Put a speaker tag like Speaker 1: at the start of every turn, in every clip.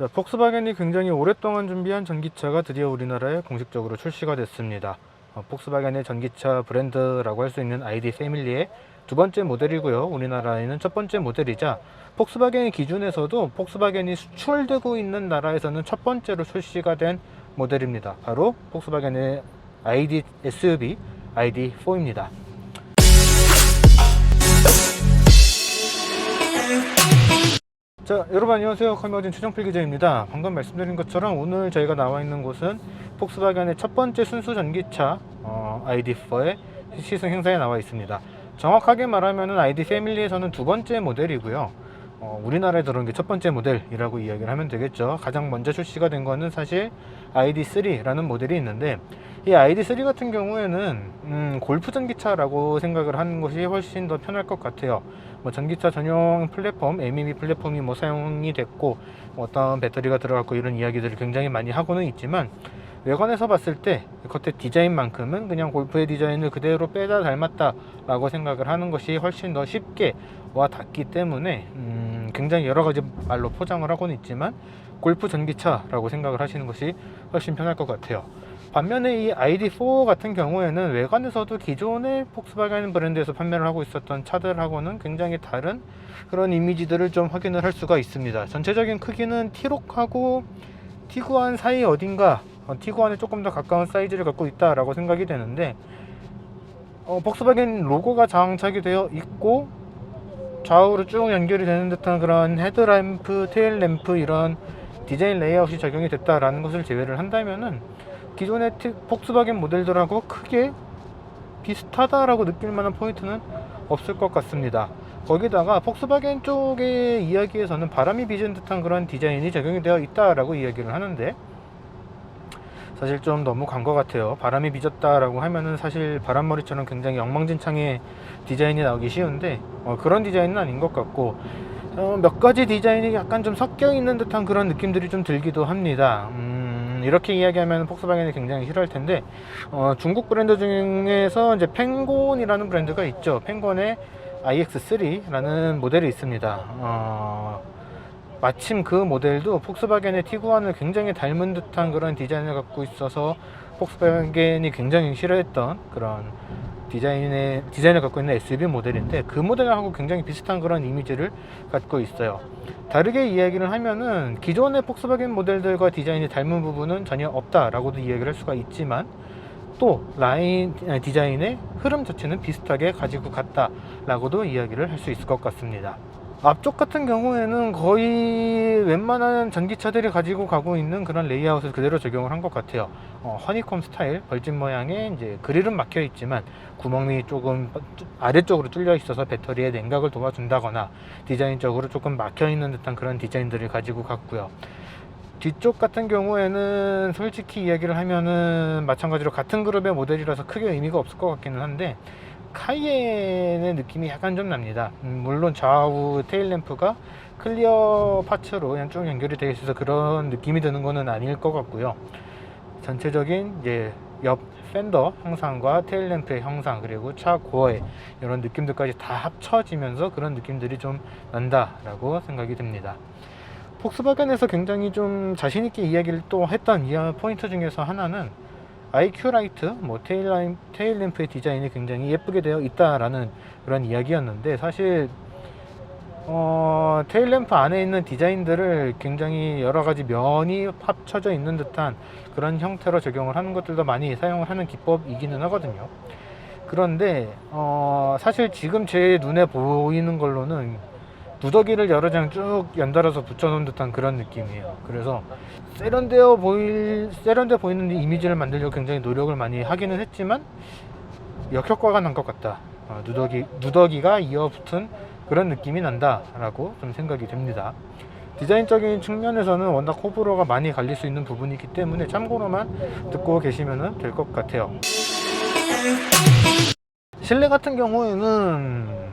Speaker 1: 자, 폭스바겐이 굉장히 오랫동안 준비한 전기차가 드디어 우리나라에 공식적으로 출시가 됐습니다. 폭스바겐의 전기차 브랜드라고 할 수 있는 ID 패밀리의 두 번째 모델이고요. 우리나라에는 첫 번째 모델이자 폭스바겐 기준에서도 폭스바겐이 수출되고 있는 나라에서는 첫 번째로 출시가 된 모델입니다. 바로 폭스바겐의 ID SUV ID4입니다. 자, 여러분 안녕하세요. 컬머진 최정필 기자입니다. 방금 말씀드린 것처럼 오늘 저희가 나와 있는 곳은 폭스바겐의 첫 번째 순수 전기차 ID4의 시승 행사에 나와 있습니다. 정확하게 말하면 ID 패밀리에서는 두 번째 모델이고요. 우리나라에 들어온 게 첫 번째 모델이라고 이야기를 하면 되겠죠. 가장 먼저 출시가 된 거는 사실 ID3라는 모델이 있는데, 이 ID3 같은 경우에는 골프 전기차라고 생각을 하는 것이 훨씬 더 편할 것 같아요. 전기차 전용 플랫폼, MEB 플랫폼이 사용이 됐고, 어떤 배터리가 들어갔고 이런 이야기들을 굉장히 많이 하고는 있지만, 외관에서 봤을 때 겉에 디자인만큼은 그냥 골프의 디자인을 그대로 빼다 닮았다 라고 생각을 하는 것이 훨씬 더 쉽게 와 닿기 때문에 굉장히 여러가지 말로 포장을 하고는 있지만 골프 전기차라고 생각을 하시는 것이 훨씬 편할 것 같아요. 반면에 이 ID4 같은 경우에는 외관에서도 기존의 폭스바겐 브랜드에서 판매를 하고 있었던 차들하고는 굉장히 다른 그런 이미지들을 좀 확인을 할 수가 있습니다. 전체적인 크기는 T-Roc하고 티구안 사이 어딘가, 티구안에 조금 더 가까운 사이즈를 갖고 있다라고 생각이 되는데, 폭스바겐 로고가 장착이 되어 있고 좌우로 쭉 연결이 되는 듯한 그런 헤드램프, 테일램프 이런 디자인 레이아웃이 적용이 됐다라는 것을 제외를 한다면은 기존의 폭스바겐 모델들하고 크게 비슷하다라고 느낄 만한 포인트는 없을 것 같습니다. 거기다가 폭스바겐 쪽의 이야기에서는 바람이 빚은 듯한 그런 디자인이 적용이 되어 있다라고 이야기를 하는데, 사실 좀 너무 간 것 같아요. 바람이 빚었다라고 하면은 사실 바람머리처럼 굉장히 엉망진창의 디자인이 나오기 쉬운데 그런 디자인은 아닌 것 같고, 몇 가지 디자인이 약간 좀 섞여 있는 듯한 그런 느낌들이 좀 들기도 합니다. 이렇게 이야기하면 폭스바겐이 굉장히 싫어할 텐데, 중국 브랜드 중에서 이제 펜곤이라는 브랜드가 있죠. 펜곤의 iX3라는 모델이 있습니다. 마침 그 모델도 폭스바겐의 티구안을 굉장히 닮은 듯한 그런 디자인을 갖고 있어서 폭스바겐이 굉장히 싫어했던 그런 디자인을 갖고 있는 SUV 모델인데, 그 모델하고 굉장히 비슷한 그런 이미지를 갖고 있어요. 다르게 이야기를 하면은 기존의 폭스바겐 모델들과 디자인이 닮은 부분은 전혀 없다라고도 이야기를 할 수가 있지만, 또 라인 디자인의 흐름 자체는 비슷하게 가지고 갔다라고도 이야기를 할 수 있을 것 같습니다. 앞쪽 같은 경우에는 거의 웬만한 전기차들이 가지고 가고 있는 그런 레이아웃을 그대로 적용을 한 것 같아요. 허니콤 스타일 벌집 모양의 이제 그릴은 막혀 있지만 구멍이 조금 아래쪽으로 뚫려 있어서 배터리의 냉각을 도와준다거나 디자인적으로 조금 막혀 있는 듯한 그런 디자인들을 가지고 갔고요. 뒤쪽 같은 경우에는 솔직히 이야기를 하면은 마찬가지로 같은 그룹의 모델이라서 크게 의미가 없을 것 같기는 한데, 카이엔의 느낌이 약간 좀 납니다. 물론 좌우 테일램프가 클리어 파츠로 그냥 쭉 연결이 되어 있어서 그런 느낌이 드는 거는 아닐 것 같고요. 전체적인 이제 옆 팬더 형상과 테일램프의 형상, 그리고 차 고어의 이런 느낌들까지 다 합쳐지면서 그런 느낌들이 좀 난다라고 생각이 듭니다. 폭스바겐에서 굉장히 좀 자신있게 이야기를 또 했던 포인트 중에서 하나는 IQ 라이트, 테일램프의 디자인이 굉장히 예쁘게 되어 있다라는 그런 이야기였는데, 사실 테일램프 안에 있는 디자인들을 굉장히 여러가지 면이 합쳐져 있는 듯한 그런 형태로 적용을 하는 것들도 많이 사용을 하는 기법이기는 하거든요. 그런데 사실 지금 제 눈에 보이는 걸로는 누더기를 여러 장 쭉 연달아서 붙여놓은 듯한 그런 느낌이에요. 그래서 세련되어 보이는 이미지를 만들려고 굉장히 노력을 많이 하기는 했지만 역효과가 난 것 같다. 누더기가 이어붙은 그런 느낌이 난다 라고 좀 생각이 됩니다. 디자인적인 측면에서는 워낙 호불호가 많이 갈릴 수 있는 부분이기 때문에 참고로만 듣고 계시면 될 것 같아요. 실내 같은 경우에는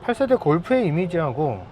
Speaker 1: 8세대 골프의 이미지하고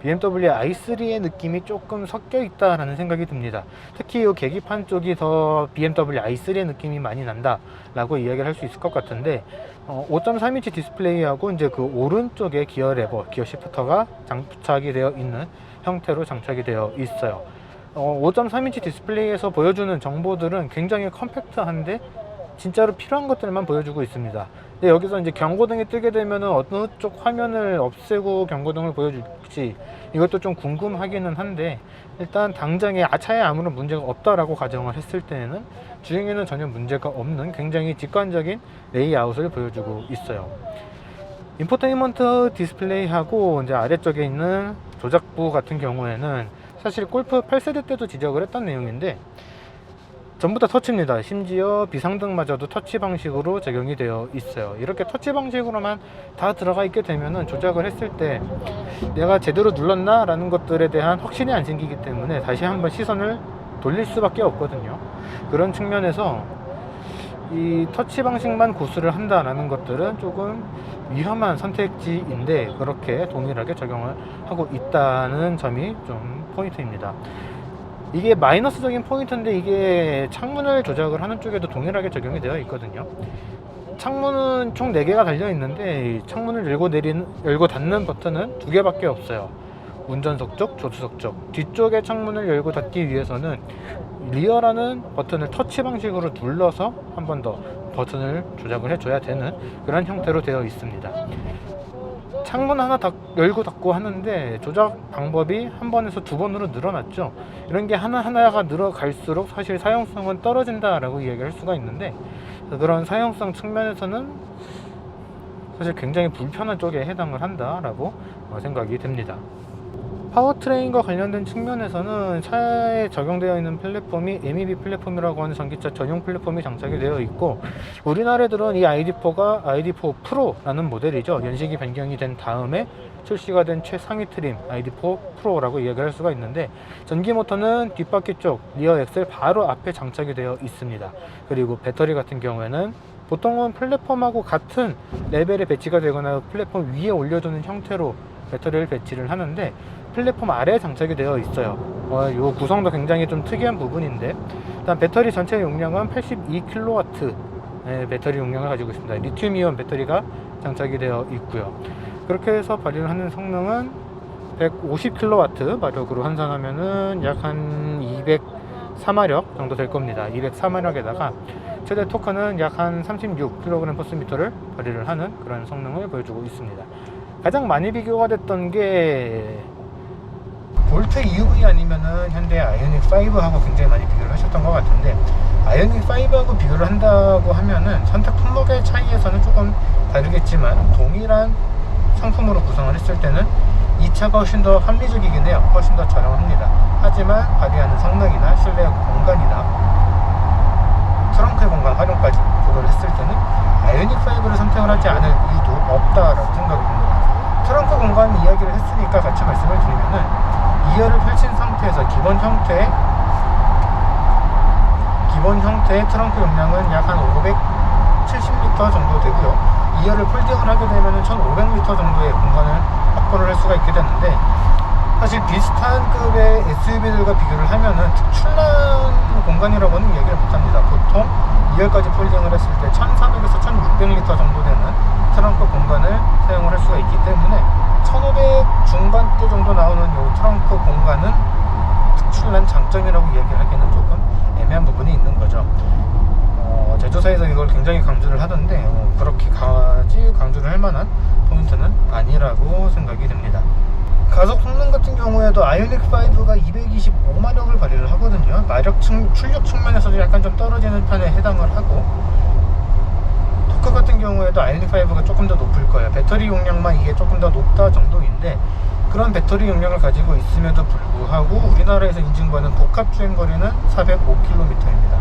Speaker 1: BMW i3의 느낌이 조금 섞여 있다라는 생각이 듭니다. 특히 이 계기판 쪽이 더 BMW i3의 느낌이 많이 난다 라고 이야기를 할 수 있을 것 같은데, 5.3인치 디스플레이하고 이제 그 오른쪽에 기어 레버, 기어 시프터가 장착이 되어 있는 형태로 장착이 되어 있어요. 5.3인치 디스플레이에서 보여주는 정보들은 굉장히 컴팩트한데 진짜로 필요한 것들만 보여주고 있습니다. 근데 여기서 이제 경고등이 뜨게 되면 어느 쪽 화면을 없애고 경고등을 보여줄지 이것도 좀 궁금하기는 한데, 일단 당장에 차에 아무런 문제가 없다라고 가정을 했을 때는 주행에는 전혀 문제가 없는 굉장히 직관적인 레이아웃을 보여주고 있어요. 인포테인먼트 디스플레이하고 이제 아래쪽에 있는 조작부 같은 경우에는 사실 골프 8세대 때도 지적을 했던 내용인데 전부 다 터치입니다. 심지어 비상등마저도 터치 방식으로 적용이 되어 있어요. 이렇게 터치 방식으로만 다 들어가 있게 되면은 조작을 했을 때 내가 제대로 눌렀나 라는 것들에 대한 확신이 안 생기기 때문에 다시 한번 시선을 돌릴 수밖에 없거든요. 그런 측면에서 이 터치 방식만 고수를 한다라는 것들은 조금 위험한 선택지인데 그렇게 동일하게 적용을 하고 있다는 점이 좀 포인트입니다. 이게 마이너스적인 포인트인데 이게 창문을 조작을 하는 쪽에도 동일하게 적용이 되어 있거든요. 창문은 총 4개가 달려 있는데 창문을 열고 닫는 버튼은 2개밖에 없어요. 운전석 쪽, 조수석 쪽. 뒤쪽의 창문을 열고 닫기 위해서는 리어라는 버튼을 터치 방식으로 눌러서 한 번 더 버튼을 조작을 해줘야 되는 그런 형태로 되어 있습니다. 창문 하나 열고 닫고 하는데 조작 방법이 한 번에서 2번으로 늘어났죠. 이런 게 하나하나가 늘어갈수록 사실 사용성은 떨어진다라고 이야기할 수가 있는데 그런 사용성 측면에서는 사실 굉장히 불편한 쪽에 해당을 한다라고 생각이 됩니다. 파워트레인과 관련된 측면에서는 차에 적용되어 있는 플랫폼이 MEB 플랫폼이라고 하는 전기차 전용 플랫폼이 장착이 되어 있고, 우리나라들은 이 ID4가 ID4 프로라는 모델이죠. 연식이 변경이 된 다음에 출시가 된 최상위 트림 ID4 프로라고 이야기할 수가 있는데, 전기 모터는 뒷바퀴 쪽 리어 엑셀 바로 앞에 장착이 되어 있습니다. 그리고 배터리 같은 경우에는 보통은 플랫폼하고 같은 레벨에 배치가 되거나 플랫폼 위에 올려두는 형태로 배터리를 배치를 하는데 플랫폼 아래에 장착이 되어 있어요. 이 구성도 굉장히 좀 특이한 부분인데, 일단 배터리 전체 용량은 82kW 배터리 용량을 가지고 있습니다. 리튬이온 배터리가 장착이 되어 있고요. 그렇게 해서 발휘를 하는 성능은 150kW 마력으로 환산하면은 약 한 204마력 정도 될 겁니다. 204마력에다가 최대 토크는 약 한 36kg/m를 발휘를 하는 그런 성능을 보여주고 있습니다. 가장 많이 비교가 됐던 게 볼트 EUV 아니면은 현대 아이오닉 5하고 굉장히 많이 비교를 하셨던 것 같은데, 아이오닉 5하고 비교를 한다고 하면은 선택 품목의 차이에서는 조금 다르겠지만 동일한 상품으로 구성을 했을 때는 이 차가 훨씬 더 합리적이긴 해요. 훨씬 더 저렴합니다. 하지만 발휘하는 성능이나 실내 공간이나 트렁크의 공간 활용까지 고려를 했을 때는 아이오닉 5를 선택을 하지 않을 이유도 없다라고 생각이 듭니다. 트렁크 공간 이야기를 했으니까 같이 말씀을 드리면은 2열을 펼친 상태에서 기본 형태의 트렁크 용량은 약 한 570리터 정도 되고요. 2열을 폴딩을 하게 되면 1500리터 정도의 공간을 확보를 할 수가 있게 되는데, 사실 비슷한 급의 SUV들과 비교를 하면은 특출난 공간이라고는 이야기를 못합니다. 보통 2열까지 폴딩을 했을 때 1400에서 1600리터 정도 되는 트렁크 공간을 사용을 할 수가 있기 때문에 1500 중반대 정도 나오는 이 트렁크 공간은 특출난 장점이라고 이야기하기는 조금 애매한 부분이 있는 거죠. 제조사에서 이걸 굉장히 강조를 하던데 그렇게까지 강조를 할 만한 포인트는 아니라고 생각이 됩니다. 가속 성능 같은 경우에도 아이오닉5가 225마력을 발휘를 하거든요. 출력 측면에서도 약간 좀 떨어지는 편에 해당을 하고, 토크 같은 경우에도 아이오닉5가 조금 더 높을 거예요. 배터리 용량만 이게 조금 더 높다 정도인데, 그런 배터리 용량을 가지고 있음에도 불구하고 우리나라에서 인증받은 복합 주행거리는 405km입니다.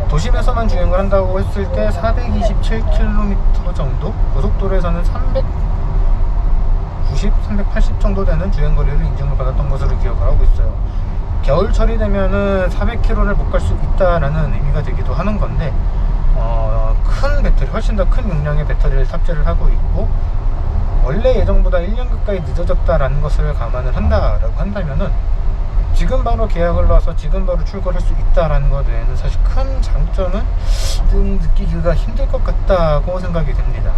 Speaker 1: 도심에서만 주행을 한다고 했을 때 427km 정도, 고속도로에서는 380 정도 되는 주행거리를 인증을 받았던 것으로 기억을 하고 있어요. 겨울철이 되면은 400km를 못 갈 수 있다라는 의미가 되기도 하는 건데, 큰 배터리, 훨씬 더 큰 용량의 배터리를 탑재를 하고 있고, 원래 예정보다 1년 가까이 늦어졌다라는 것을 감안을 한다라고 한다면은 지금 바로 계약을 넣어서 지금 바로 출고할 수 있다라는 것 외에는 사실 큰 장점은 느끼기가 힘들 것 같다고 생각이 됩니다.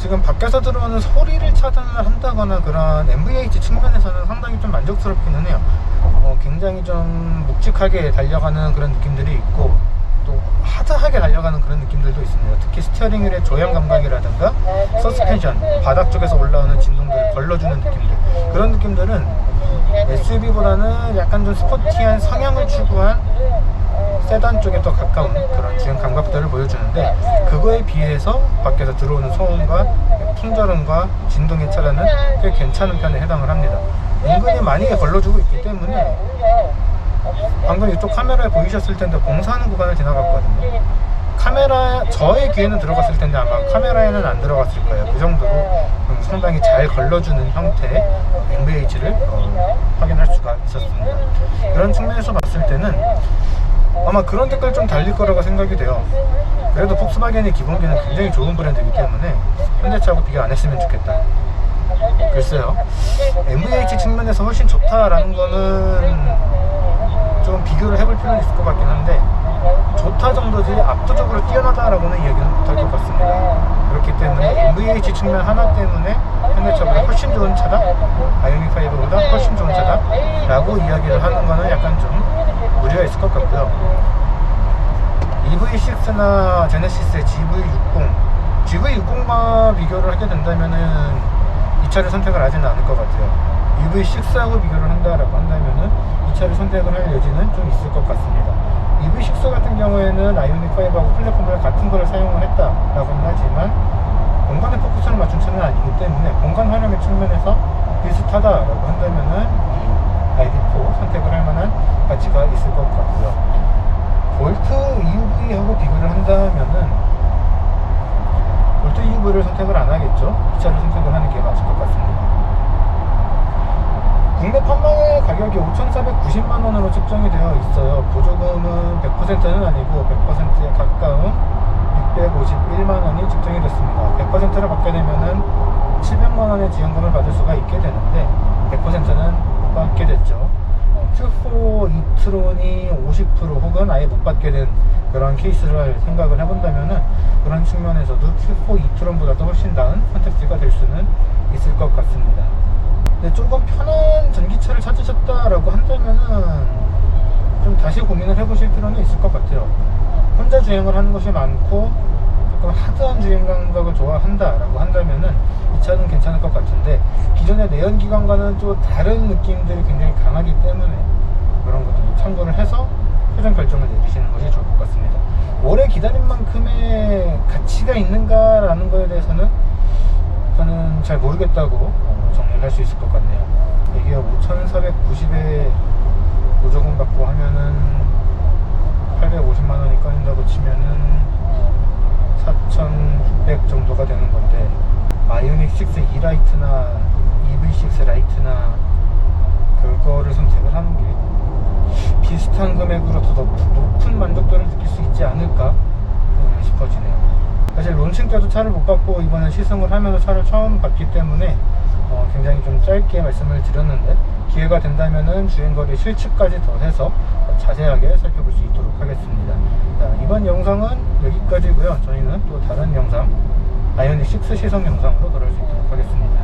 Speaker 1: 지금 밖에서 들어오는 소리를 차단을 한다거나 그런 MVH 측면에서는 상당히 좀 만족스럽기는 해요. 굉장히 좀 묵직하게 달려가는 그런 느낌들이 있고 또 하드하게 달려가는 그런 느낌들도 있습니다. 특히 스티어링 휠의 조향 감각이라든가 서스펜션, 바닥 쪽에서 올라오는 진동들을 걸러주는 느낌들, 그런 느낌들은 SUV보다는 약간 좀 스포티한 성향을 추구한 세단 쪽에 더 가까운 그런 주행 감각들을 보여주는데, 그거에 비해서 밖에서 들어오는 소음과 풍절음과 진동의 차량은 꽤 괜찮은 편에 해당을 합니다. 은근히 많이 걸러주고 있기 때문에 방금 이쪽 카메라에 보이셨을 텐데 공사하는 구간을 지나갔거든요. 저의 귀에는 들어갔을 텐데 아마 카메라에는 안 들어갔을 거예요. 그 정도로 상당히 잘 걸러주는 형태의 MVH를 확인할 수가 있었습니다. 그런 측면에서 봤을 때는 아마 그런 댓글 좀 달릴 거라고 생각이 돼요. 그래도 폭스바겐의 기본기는 굉장히 좋은 브랜드이기 때문에 현대차하고 비교 안 했으면 좋겠다. 글쎄요, MVH 측면에서 훨씬 좋다라는 거는 좀 비교를 해볼 필요는 있을 것 같긴 한데, 좋다 정도지 압도적으로 뛰어나다라고는 이야기는 못할 것 같습니다. 그렇기 때문에 MVH 측면 하나 때문에 현대차보다 훨씬 좋은 차다, 아이오닉 5보다 훨씬 좋은 차다 라고 이야기를 하는 거는 약간 좀 무리가 있을 것 같고요. EV6나 제네시스의 GV60과 비교를 하게 된다면은 이 차를 선택을 하지는 않을 것 같아요. EV6하고 비교를 한다라고 한다면은 이 차를 선택을 할 여지는 좀 있을 것 같습니다. EV6 같은 경우에는 아이오닉 5하고 플랫폼을 같은 거를 사용을 했다라고는 하지만 공간에 포커스를 맞춘 차는 아니기 때문에 공간 활용의 측면에서 비슷하다라고 한다면은 이 ID4 선택을 할 만한 가치가 있을 것 같고요. 볼트 EUV하고 비교를 한다면은 볼트 EUV를 선택을 안 하겠죠. 이 차를 선택을 하는 게 맞을 것 같습니다. 국내 판매 가격이 5,490만원으로 책정이 되어 있어요. 보조금은 100%는 아니고 100%에 가까운 651만원이 책정이 됐습니다. 100%를 받게 되면은 700만원의 지원금을 받을 수가 있게 되는데 100%는 못 받게 됐죠. Q4 이트론이 50% 혹은 아예 못 받게 된 그런 케이스를 생각을 해본다면은 그런 측면에서도 Q4 이트론보다도 훨씬 나은 선택지가 될 수는 있을 것 같습니다. 근데 조금 편한 전기차를 찾으셨다라고 한다면은 좀 다시 고민을 해보실 필요는 있을 것 같아요. 혼자 주행을 하는 것이 많고 조금 하드한 주행 감각을 좋아한다라고 한다면은 이 차는 괜찮을 것 같은데, 기존의 내연기관과는 또 다른 느낌들이 굉장히 강하기 때문에 그런 것도 참고를 해서 최종 결정을 내리시는 것이 좋을 것 같습니다. 오래 기다린 만큼의 가치가 있는가라는 거에 대해서는 저는 잘 모르겠다고 정리를 할 수 있을 것 같네요. 이게 5,490에 보조금 받고 하면은 850만원이 꺼낸다고 치면은 4,600 정도가 되는 건데, 아이오닉 6 E-라이트나 EV6 라이트나 그거를 선택을 하는 게 비슷한 금액으로 더 높은 만족도를 느낄 수 있지 않을까 싶어지네요. 사실 론칭 때도 차를 못 받고 이번에 시승을 하면서 차를 처음 받기 때문에 굉장히 좀 짧게 말씀을 드렸는데, 기회가 된다면은 주행거리 실측까지 더해서 자세하게 살펴볼 수 있도록 하겠습니다. 자, 이번 영상은 여기까지고요. 저희는 또 다른 영상, 아이오닉 6 시승 영상으로 돌아올 수 있도록 하겠습니다.